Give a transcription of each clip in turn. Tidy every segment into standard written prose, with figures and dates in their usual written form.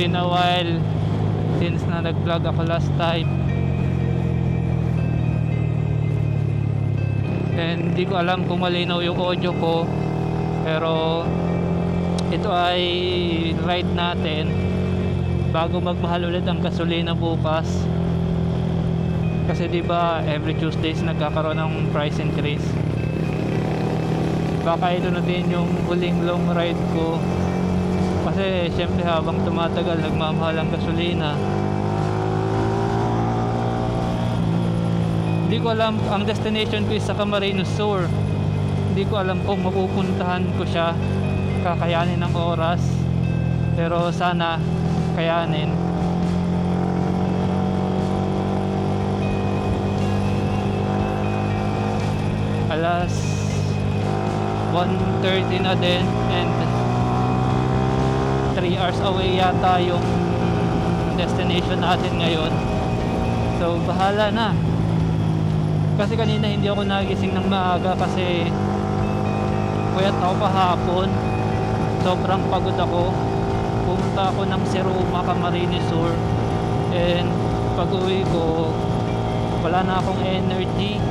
been a while since na nag-vlog ako last time. And hindi ko alam kung malinaw yung audio ko, pero ito ay ride natin bago magmahal ulit ang gasolina bukas. Kasi di ba every Tuesdays nagkakaroon ng price increase. Baka ito na din yung huling long ride ko, kasi syempre habang tumatagal nagmamahal ang gasolina. Hindi ko alam, ang destination ko is sa Camarines Sur. Hindi ko alam kung mapupuntahan ko siya, kakayanin ng oras, pero sana kayanin. Alas 1:30 na din, and 3 hours away yata yung destination natin ngayon. So bahala na. Kasi kanina hindi ako nagising ng maaga kasi puyat ako kahapon. Sobrang pagod ako. Pumunta ako ng Seruma, Camarines Sur, and pag uwi ko wala na akong energy.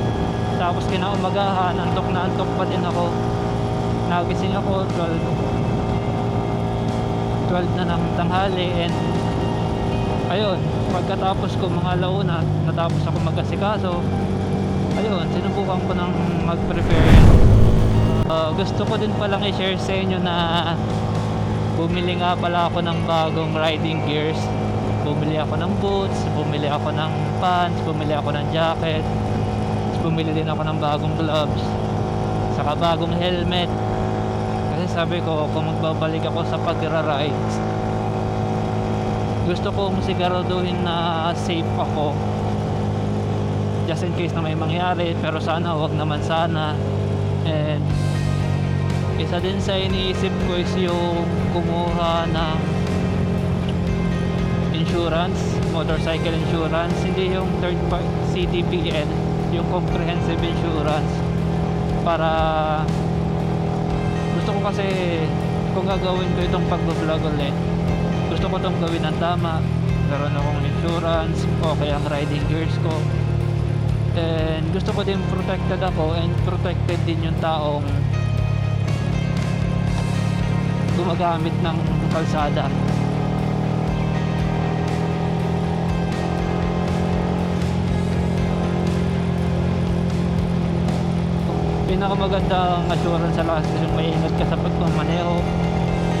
Tapos kinaumagahan, antok na antok pa din ako. Nagising ako 12 na ng tanghali, and ayun, pagkatapos ko mga alauna, natapos ako mag-asikaso. Ayun, sinubukan ko ng mag-prepare. Gusto ko din palang i-share sa inyo na bumili nga pala ako ng bagong riding gears. Bumili ako ng boots, bumili ako ng pants, bumili ako ng jacket, bumili din ako ng bagong gloves, saka bagong helmet. Kasi sabi ko, kung magbabalik ako sa pagra-rides, gusto kong siguraduhin na safe ako, just in case na may mangyari, pero sana wag naman sana. And isa din sa iniisip ko is yung kumuha ng insurance, motorcycle insurance, hindi yung third party CTPL, yung comprehensive insurance. Para gusto ko kasi, kung gagawin ko itong pag-vlog ulit, gusto ko itong gawin ng tama. Meron akong insurance, okay ang riding gears ko, and gusto ko din protected ako, and protected din yung taong gumagamit ng kalsada. Pinakamagandang assurance sa lakas yung may ingat ka sa pagmamaneho,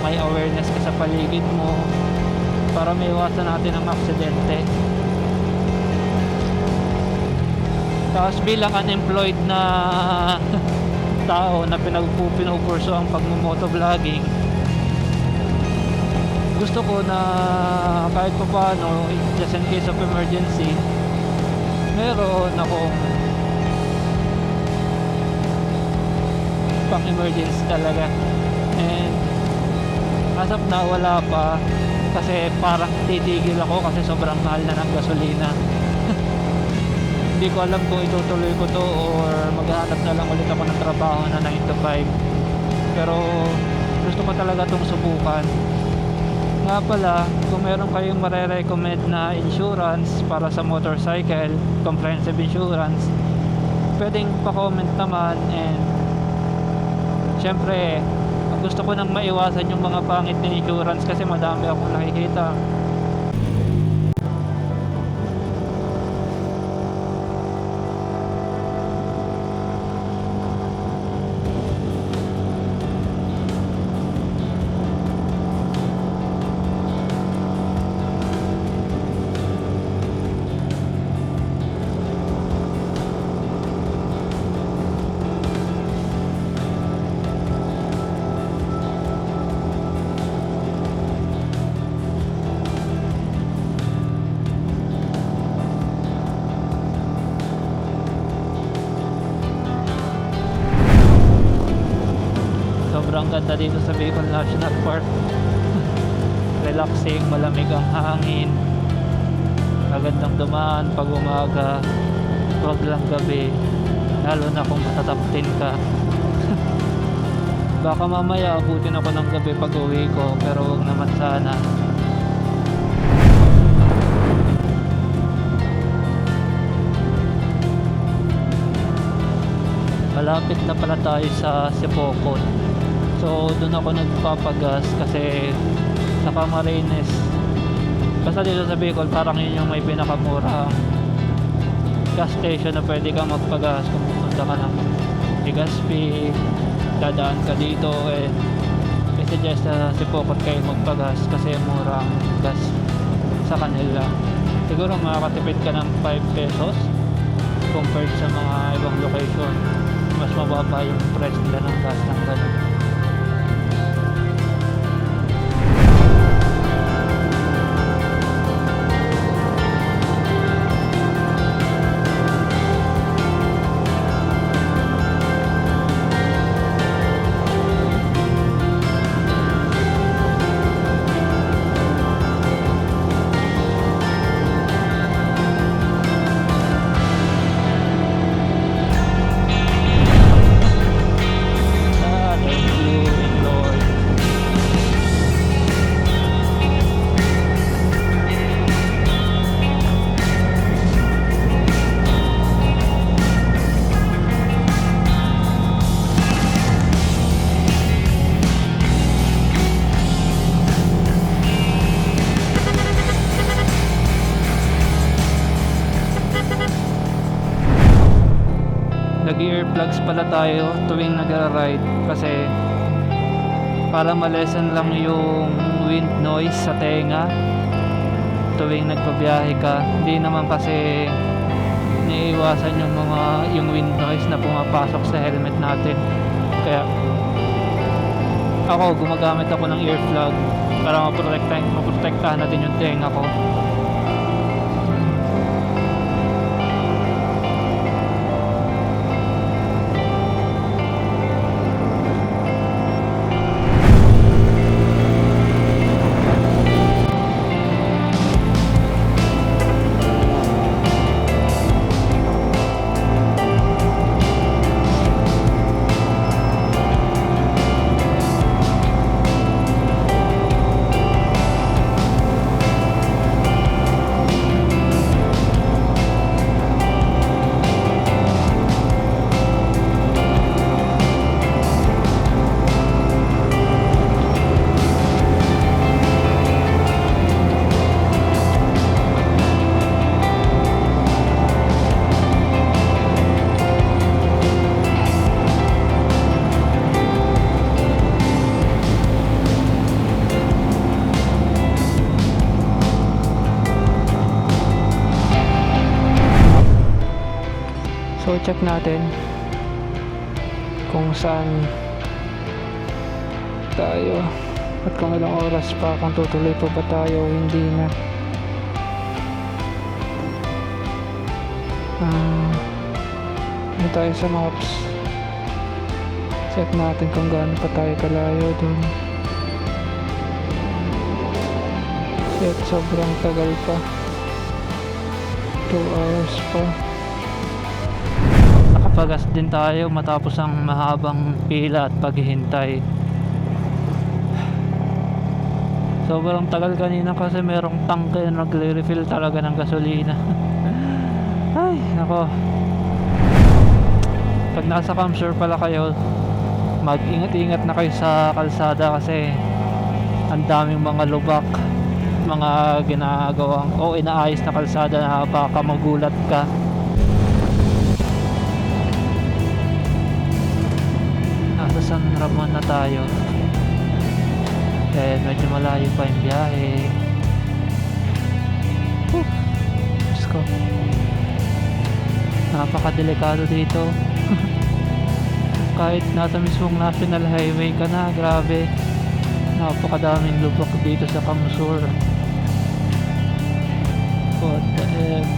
may awareness ka sa paligid mo, para maiwasan natin ang aksidente. Tapos bilang unemployed na tao na pinupurso ang pagmumotovlogging, gusto ko na kahit pa paano, just in case of emergency, meron akong pang emergency talaga. And as of now, wala pa, kasi parang titigil ako kasi sobrang mahal na ng gasolina. Hindi ko alam kung itutuloy ko to or maghahanap na lang ulit ako ng trabaho na 9 to 5. Pero gusto ko talaga itong subukan. Nga pala, kung meron kayong mare-recommend na insurance para sa motorcycle, comprehensive insurance, pwedeng pa-comment naman. And syempre, gusto ko nang maiwasan yung mga pangit na insurance kasi madami akong nakikita. Sobrang ganda dito sa Bicol National Park. Relaxing, malamig ang hangin, magandang dumaan pag umaga, wag lang gabi, lalo na kung matataptin ka. Baka mamaya abutin ako ng gabi pag uwi ko, pero wag naman sana. malapit na pala tayo sa Sipocon. So doon ako nagpapagas kasi sa Camarines, basta dito sa Bicol parang yun yung may pinakamurang gas station na pwede kang magpagas kung pupunta ka ng Legazpi, dadaan ka dito, i-suggest na Sipocon kayo magpagas kasi murang gas sa kanila. Siguro makakatipid ka ng 5 pesos compared sa mga ibang location. Mas mababa yung price nila ng gas ng ganun. Nag-earplugs pala tayo tuwing nagra-ride kasi para ma-lessen lang yung wind noise sa tenga tuwing nagbabiyahe ka. Hindi naman kasi niiwasan yung wind noise na pumapasok sa helmet natin. Kaya ako gumagamit ako ng earplug para maprotektahan natin yung tenga ko. So check natin kung saan tayo at kung ilang oras pa, kung tutuloy pa ba tayo o hindi na. Ano tayo sa maps, check natin kung gaano pa tayo kalayo dun. Shit, sobrang tagal pa, 2 hours pa. Nakapagas din tayo matapos ang mahabang pila at paghihintay. Sobrang tagal kanina kasi merong tangke na nagre-refill talaga ng gasolina. Ay, nako. Pag nasa Camsur pala kayo, mag-ingat-ingat na kayo sa kalsada kasi ang daming mga lubak, mga ginagawang o inaayos na kalsada na baka magulat ka. Nasa San Ramon na tayo. Medyo malayo pa yung biyahe. Diyos ko, napakadelikado dito. Kahit nasa mismong national highway ka na, grabe, napakadaming lubak dito sa Camsur. What the F.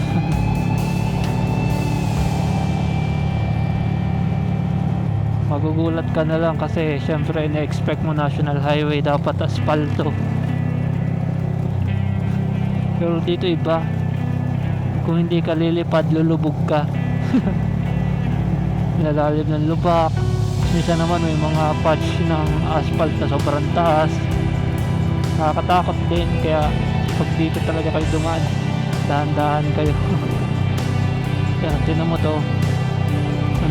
Magugulat ka na lang kasi syempre na-expect mo national highway, dapat asfalto. Pero dito iba, kung hindi ka lilipad, lulubog ka. Nilalalim ng lubak. Minsan naman may mga patch ng asphalt na sobrang taas. Nakakatakot din, kaya pag dito talaga kayo dumaan, dahan-dahan kayo. Kaya tinan mo to,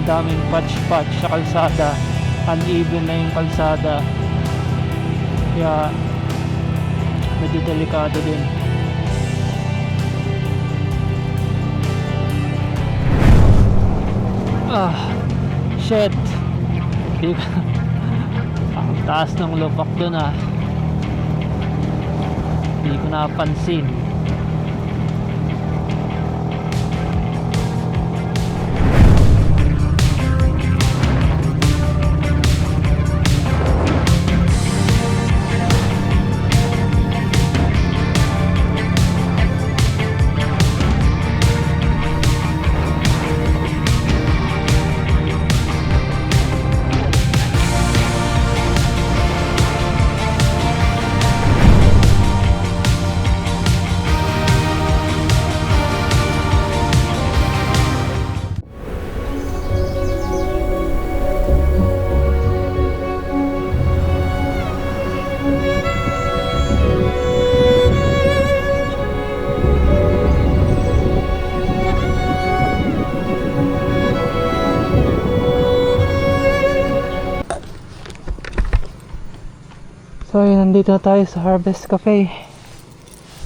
ang daming patch sa kalsada, uneven na yung kalsada, kaya medyo delikado din. Shit, di ko ang taas ng lupak dun di ko napansin. So yun, nandito na tayo sa Harvest Cafe.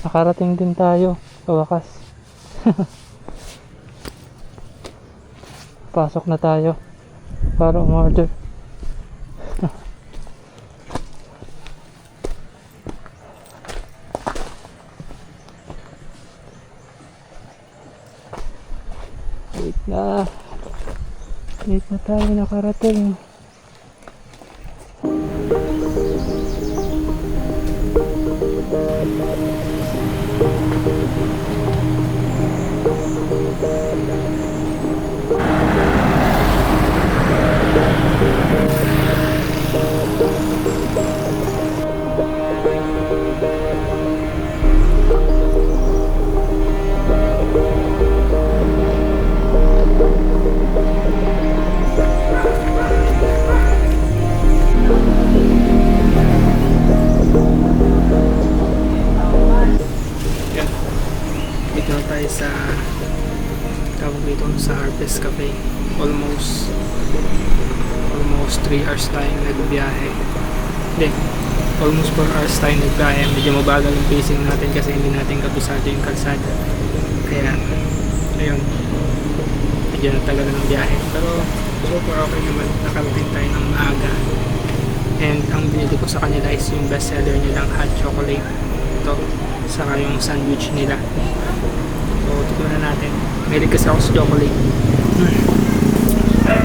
Nakarating din tayo sa wakas. Pasok na tayo para umorder. Late na tayo nakarating. Sa tawag dito sa Harvest Cafe. Almost 3 hours tayong nagbiyahe. Hindi, almost 4 hours tayong nagbiyahe. Medyo mabagal yung pacing natin kasi hindi natin kabisado yung kalsada, kaya ayun, medyo natagal ng biyahe, pero so far okay naman. Nakarating tayo ng maaga, and ang binili ko sa kanila is yung best seller nilang hot chocolate, ito, saka yung sandwich nila. So, tikman na natin. Mahilig kasi ako sa chocolate.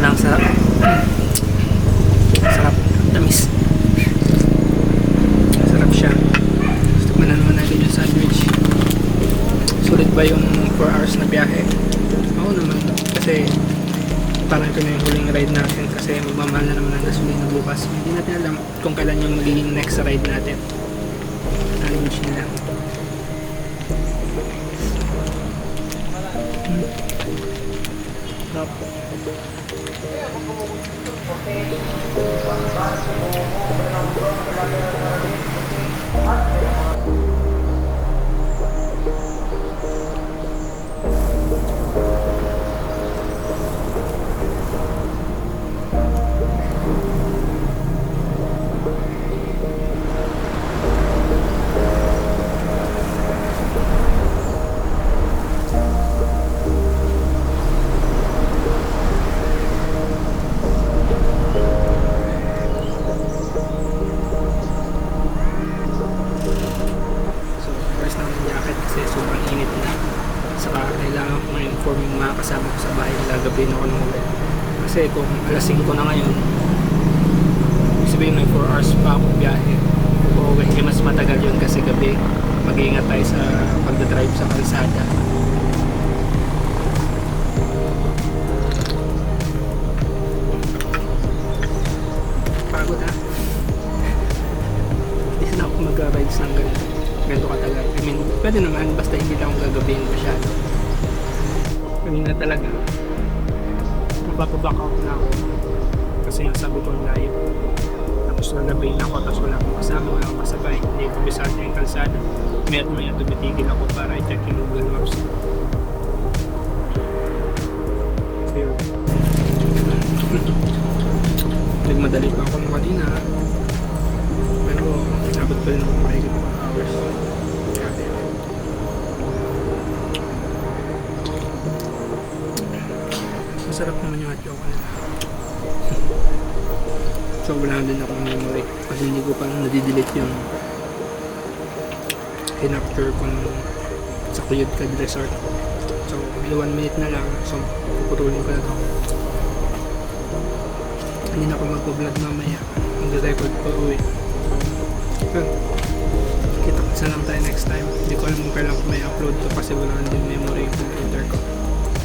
Lang sarap. Sarap. Tamis. Sarap siya. So, tikman na naman natin yung sandwich. Sulit ba yung 4 hours na biyahe? Oo naman. Kasi parang ito na yung huling ride natin kasi magmamahal na naman ang gasolina bukas. Hindi natin alam kung kailan yung magiging next ride natin. Sandwich nila. Kasama ko sa bahay, gagabihin ako ng uwi kasi kung alas 5 na ngayon, sabihin may 4 hours pa ako biyahe uuwi, mas matagal yun kasi gabi mag-iingat tayo sa pagdadrive sa kalsada. Pagod na. Hindi na ako mag-rides ng ganito katagal. I mean, pwede naman basta hindi lang ako gagabihin masyado. Kanina talaga mapapaback out na ako kasi yung sabi ko live, tapos nagabayin ako, tapos wala akong kasama, wala akong kasabay, hindi ko bisado yung kalsada. Maya tumitigil ako para i-check yung Google Maps. So yun, Nagmadali pa ako nung kanina. Pero abot pa rin ako mahigit 1 hours. Grabe. Masarap naman yung hot chocolate nila. So wala din akong memory kasi hindi ko pa nadidelete yung hinapture ko nung sa Kuyudkad Resort. So may 1 minute na lang, so puputulin ko na to. Hindi na ako magpo-vlog mamaya, mag-record pa uwi. Yun, kita ko lang tayo next time. Hindi ko alam kung kailan ko may upload to kasi wala din memory yung computer ko.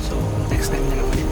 So next time na lang ulit.